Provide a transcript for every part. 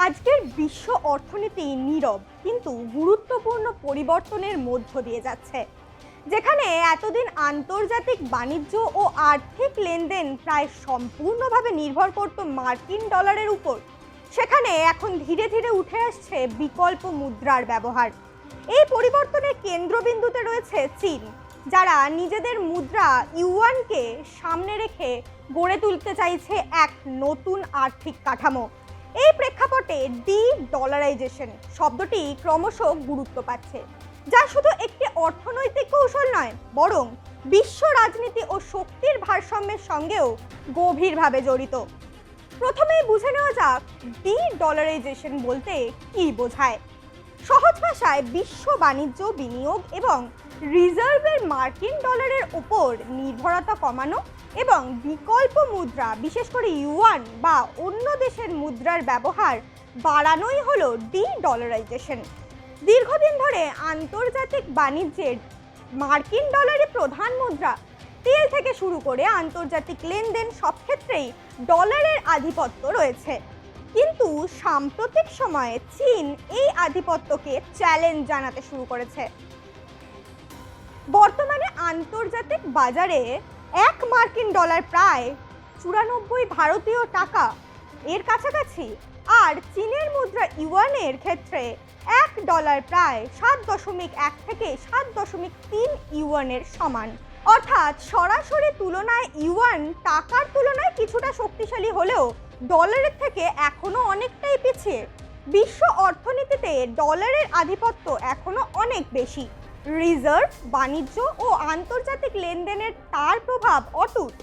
আজকের বিশ্ব অর্থনীতি নীরব কিন্তু গুরুত্বপূর্ণ পরিবর্তনের মধ্য দিয়ে যাচ্ছে। যেখানে এতদিন আন্তর্জাতিক বাণিজ্য ও আর্থিক লেনদেন প্রায় সম্পূর্ণভাবে নির্ভর করত মার্কিন ডলারের উপর, সেখানে এখন ধীরে ধীরে উঠে আসছে বিকল্প মুদ্রার ব্যবহার। এই পরিবর্তনের কেন্দ্রবিন্দুতে রয়েছে চীন, যারা নিজেদের মুদ্রা ইউয়ানকে সামনে রেখে গড়ে তুলতে চাইছে এক নতুন আর্থিক কাঠামো। এই প্রেক্ষাপটে ডি ডলারাইজেশন শব্দটি ক্রমশ গুরুত্ব পাচ্ছে, যা শুধু একটি অর্থনৈতিক কৌশল নয়, বরং বিশ্ব রাজনীতি ও শক্তির ভারসাম্যের সঙ্গেও গভীরভাবে জড়িত। প্রথমেই বুঝে নেওয়া যাক ডি ডলারাইজেশন বলতে কী বোঝায়। সহজ ভাষায় বিশ্ব বাণিজ্য, বিনিয়োগ এবং রিজার্ভের মার্কিন ডলারের ওপর নির্ভরতা কমানো এবং বিকল্প মুদ্রা, বিশেষ করে ইউয়ান বা অন্য দেশের মুদ্রার ব্যবহার বাড়ানোই হলো ডি ডলারাইজেশন। দীর্ঘদিন ধরে আন্তর্জাতিক বাণিজ্যের মার্কিন ডলারই প্রধান মুদ্রা। তেল থেকে শুরু করে আন্তর্জাতিক লেনদেন সব ক্ষেত্রেই ডলারের আধিপত্য রয়েছে। কিন্তু সাম্প্রতিক সময়ে চীন এই আধিপত্যকে চ্যালেঞ্জ জানাতে শুরু করেছে। বর্তমানে আন্তর্জাতিক বাজারে এক মার্কিন ডলার প্রায় 94 ভারতীয় টাকা এর কাছাকাছি, আর চীনের মুদ্রা ইউয়ানের ক্ষেত্রে এক ডলার প্রায় 7.1 থেকে 7.3 ইউয়ানের সমান। অর্থাৎ সরাসরি তুলনায় ইউয়ান টাকার তুলনায় কিছুটা শক্তিশালী হলেও ডলারের থেকে এখনো অনেকটাই পিছিয়ে। বিশ্ব অর্থনীতিতে ডলারের আধিপত্য এখনো অনেক বেশি। রিজার্ভ, বাণিজ্য ও আন্তর্জাতিক লেনদেনের তার প্রভাব অটুট,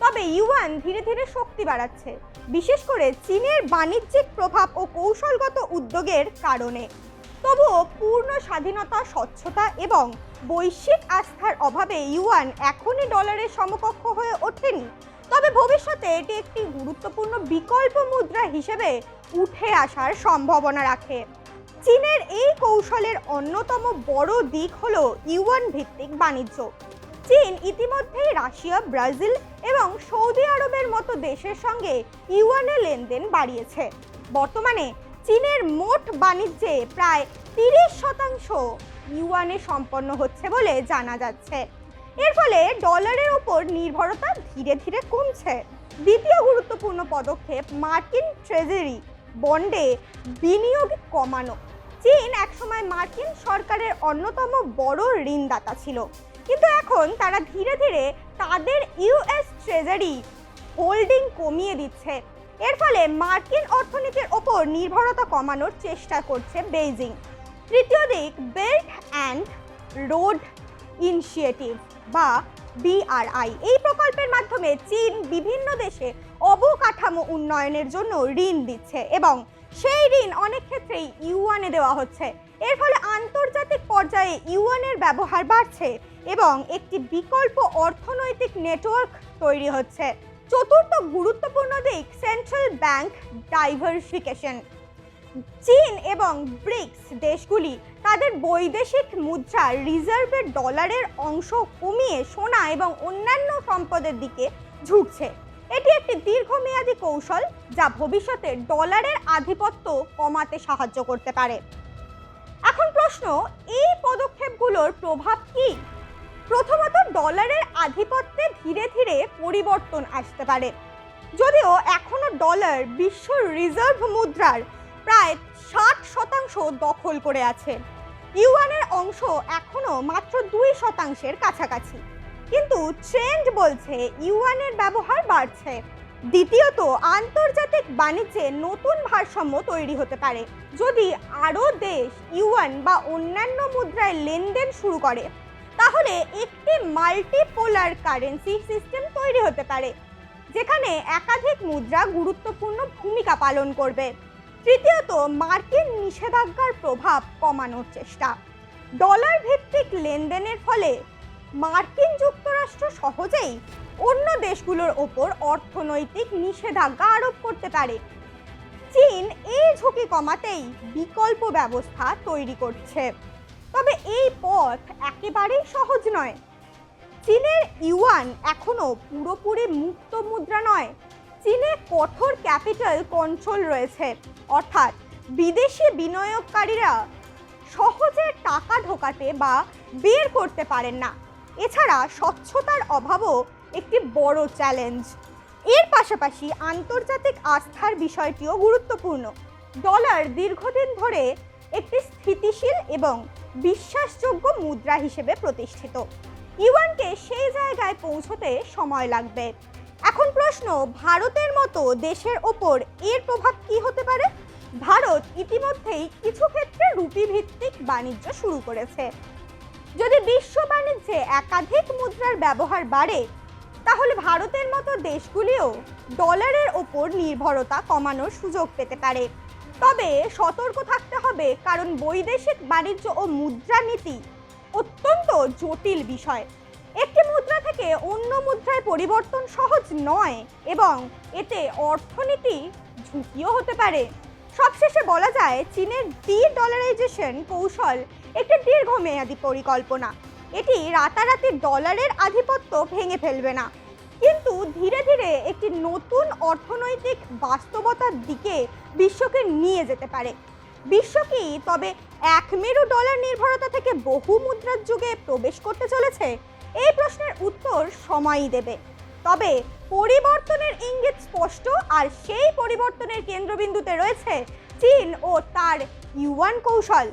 তবে ইউয়ান ধীরে ধীরে শক্তি বাড়াচ্ছে, বিশেষ করে চীনের বাণিজ্যিক প্রভাব ও কৌশলগত উদ্যোগের কারণে। তবুও পূর্ণ স্বাধীনতা, স্বচ্ছতা এবং বৈশ্বিক আস্থার অভাবে ইউয়ান এখনই ডলারের সমকক্ষ হয়ে ওঠেনি। তবে ভবিষ্যতে এটি একটি গুরুত্বপূর্ণ বিকল্প মুদ্রা হিসেবে উঠে আসার সম্ভাবনা রাখে। চীনের এই কৌশলের অন্যতম বড় দিক হলো ইউয়ান ভিত্তিক বাণিজ্য। চীন ইতিমধ্যেই রাশিয়া, ব্রাজিল এবং সৌদি আরবের মতো দেশের সঙ্গে ইউয়ানে লেনদেন বাড়িয়েছে। বর্তমানে চীনের মোট বাণিজ্যে প্রায় 30% ইউয়ানে সম্পন্ন হচ্ছে বলে জানা যাচ্ছে। এর ফলে ডলারের ওপর নির্ভরতা ধীরে ধীরে কমছে। দ্বিতীয় গুরুত্বপূর্ণ পদক্ষেপ মার্কিন ট্রেজারি বন্ডে বিনিয়োগ কমানো। চীন একসময় মার্কিন সরকারের অন্যতম বড় ঋণদাতা ছিল, কিন্তু এখন তারা ধীরে ধীরে তাদের ইউএস ট্রেজারি হোল্ডিং কমিয়ে দিচ্ছে। এর ফলে মার্কিন অর্থনীতির ওপর নির্ভরতা কমানোর চেষ্টা করছে বেইজিং। তৃতীয় দিক বেল্ট অ্যান্ড রোড ইনিশিয়েটিভ বা BRI। এই প্রকল্পের মাধ্যমে চীন বিভিন্ন দেশে অবকাঠামো উন্নয়নের জন্য ঋণ দিচ্ছে এবং সেই ঋণ অনেক ক্ষেত্রেই ইউয়ানে দেওয়া হচ্ছে। এর ফলে আন্তর্জাতিক পর্যায়ে ইউয়ানের ব্যবহার বাড়ছে এবং একটি বিকল্প অর্থনৈতিক নেটওয়ার্ক তৈরি হচ্ছে। চতুর্থ গুরুত্বপূর্ণ দিক সেন্ট্রাল ব্যাংক ডাইভার্সিফিকেশন। চীন এবং ব্রিক্স দেশগুলি তাদের বৈদেশিক মুদ্রা রিজার্ভের ডলারের অংশ কমিয়ে সোনা এবং অন্যান্য সম্পদের দিকে ঝুঁকছে। এটি একটি দীর্ঘমেয়াদী কৌশল যা ভবিষ্যতে ডলারের আধিপত্য কমাতে সাহায্য করতে পারে। এখন প্রশ্ন, এই পদক্ষেপগুলোর প্রভাব কি? প্রথমত, ডলারের আধিপত্যে ধীরে ধীরে পরিবর্তন আসতে পারে। যদিও এখনো ডলার বিশ্ব রিজার্ভ মুদ্রার প্রায় 60% দখল করে আছে, ইউয়ানের অংশ এখনো মাত্র 2% কাছাকাছি, কিন্তু ট্রেন্ড বলছে ইউয়ানের ব্যবহার বাড়ছে। দ্বিতীয়ত, আন্তর্জাতিক বাণিজ্যে নতুন ভারসাম্য তৈরি হতে পারে। যদি আরও দেশ ইউয়ান বা অন্যান্য মুদ্রায় লেনদেন শুরু করে, তাহলে একটি মাল্টিপোলার কারেন্সি সিস্টেম তৈরি হতে পারে, যেখানে একাধিক মুদ্রা গুরুত্বপূর্ণ ভূমিকা পালন করবে। তৃতীয়ত, মার্কিন নিষেধাজ্ঞার প্রভাব কমানোর চেষ্টা। ডলার ভিত্তিক লেনদেনের ফলে মার্কিন যুক্তরাষ্ট্র সহজেই অন্য দেশগুলোর ওপর অর্থনৈতিক নিষেধাজ্ঞা আরোপ করতে পারে। চীন এই ঝুঁকি কমাতেই বিকল্প ব্যবস্থা তৈরি করছে। তবে এই পথ একেবারেই সহজ নয়। চীনের ইউয়ান এখনো পুরোপুরি মুক্ত মুদ্রা নয়। চীনে কঠোর ক্যাপিটাল কন্ট্রোল রয়েছে, অর্থাৎ বিদেশি বিনিয়োগকারীরা সহজে টাকা ঢোকাতে বা বের করতে পারেন না। এছাড়া স্বচ্ছতার অভাবও একটি বড় চ্যালেঞ্জ। এর পাশাপাশি আন্তর্জাতিক আস্থার বিষয়টিও গুরুত্বপূর্ণ। ডলার দীর্ঘদিন ধরে একটি স্থিতিশীল এবং বিশ্বাসযোগ্য মুদ্রা হিসেবে প্রতিষ্ঠিত। ইউয়ানকে সেই জায়গায় পৌঁছতে সময় লাগবে। এখন প্রশ্ন, ভারতের মতো দেশের ওপর এর প্রভাব কি হতে পারে? ভারত ইতিমধ্যেই কিছু ক্ষেত্রে রুপি ভিত্তিক বাণিজ্য শুরু করেছে। যদি বিশ্ব বাণিজ্যে একাধিক মুদ্রার ব্যবহার বাড়ে, তাহলে ভারতের মতো দেশগুলিও ডলারের ওপর নির্ভরতা কমানোর সুযোগ পেতে পারে। তবে সতর্ক থাকতে হবে, কারণ বৈদেশিক বাণিজ্য ও মুদ্রানীতি অত্যন্ত জটিল বিষয়। একটি মুদ্রা থেকে অন্য মুদ্রায় পরিবর্তন সহজ নয় এবং এতে অর্থনীতি ঝুঁকিও হতে পারে। সবশেষে বলা যায়, চীনের ডি-ডলারাইজেশন কৌশল একটি দীর্ঘমেয়াদী পরিকল্পনা। এটি রাতারাতি ডলারের আধিপত্য ভেঙে ফেলবে না, কিন্তু ধীরে ধীরে একটি নতুন অর্থনৈতিক বাস্তবতার দিকে বিশ্বকে নিয়ে যেতে পারে। বিশ্ব কি তবে এক মেরু ডলার নির্ভরতা থেকে বহু মুদ্রার যুগে প্রবেশ করতে চলেছে? এই প্রশ্নের উত্তর সময়ই দেবে। তবে পরিবর্তনের ইঙ্গিত স্পষ্ট, আর সেই পরিবর্তনের কেন্দ্রবিন্দুতে রয়েছে চীন ও তার ইউয়ান কৌশল।